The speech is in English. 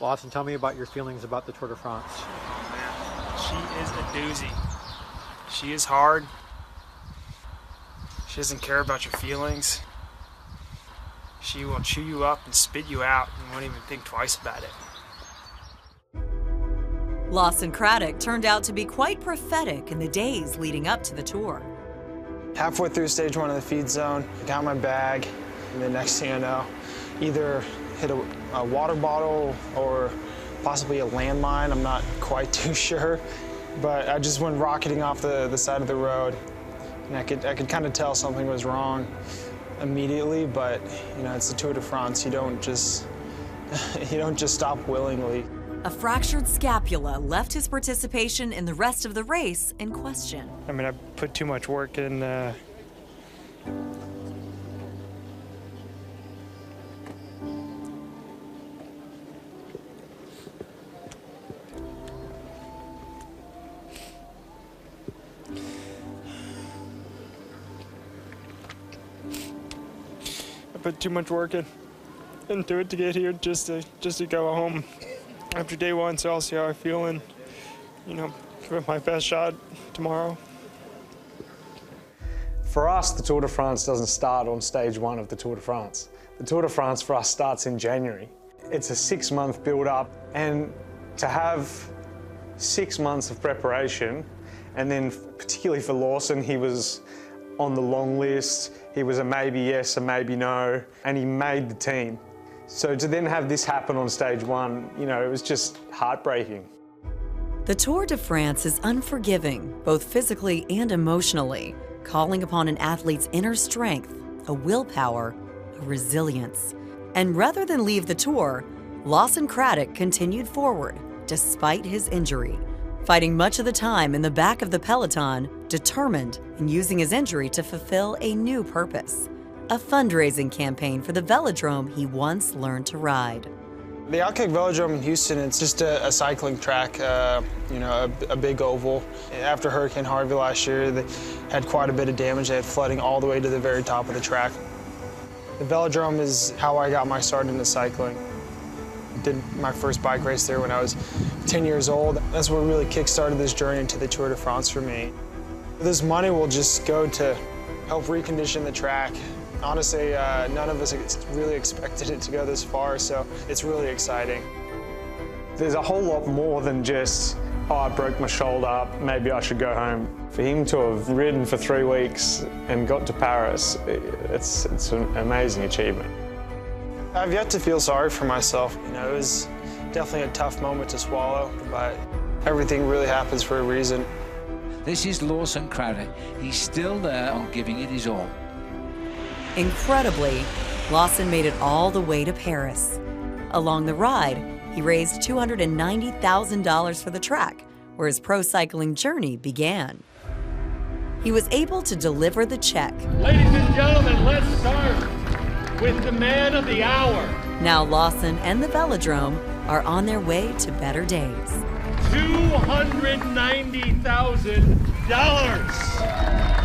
Lawson, tell me about your feelings about the Tour de France. Oh man, she is a doozy. She is hard. She doesn't care about your feelings. She will chew you up and spit you out and won't even think twice about it. Lawson Craddock turned out to be quite prophetic in the days leading up to the Tour. Halfway through stage 1 of the feed zone, I got my bag, and the next thing I know, either hit a water bottle or possibly a landmine. I'm not quite too sure, but I just went rocketing off the side of the road, and I could kind of tell something was wrong immediately. But you know, it's the Tour de France. You don't just stop willingly. A fractured scapula left his participation in the rest of the race in question. I mean, I put too much work in. I put too much work into it to get here, just to go home after day 1, so I'll see how I feel and, you know, give it my best shot tomorrow. For us, the Tour de France doesn't start on stage 1 of the Tour de France. The Tour de France for us starts in January. It's a 6-month build-up, and to have 6 months of preparation, and then particularly for Lawson, he was on the long list. He was a maybe yes, a maybe no, and he made the team. So to then have this happen on stage 1, you know, it was just heartbreaking. The Tour de France is unforgiving, both physically and emotionally, calling upon an athlete's inner strength, a willpower, a resilience. And rather than leave the Tour, Lawson Craddock continued forward, despite his injury, fighting much of the time in the back of the peloton, determined in using his injury to fulfill a new purpose, a fundraising campaign for the Velodrome he once learned to ride. The Alkek Velodrome in Houston, it's just a cycling track, you know, a big oval. After Hurricane Harvey last year, they had quite a bit of damage. They had flooding all the way to the very top of the track. The Velodrome is how I got my start into cycling. Did my first bike race there when I was 10 years old. That's what really kick-started this journey into the Tour de France for me. This money will just go to help recondition the track. Honestly, none of us really expected it to go this far, so it's really exciting. There's a whole lot more than just, oh, I broke my shoulder, maybe I should go home. For him to have ridden for 3 weeks and got to Paris, it's an amazing achievement. I've yet to feel sorry for myself. You know, it was definitely a tough moment to swallow, but everything really happens for a reason. This is Lawson Craddock. He's still there on giving it his all. Incredibly, Lawson made it all the way to Paris. Along the ride, he raised $290,000 for the track, where his pro cycling journey began. He was able to deliver the check. Ladies and gentlemen, let's start with the man of the hour. Now Lawson and the Velodrome are on their way to better days. $290,000.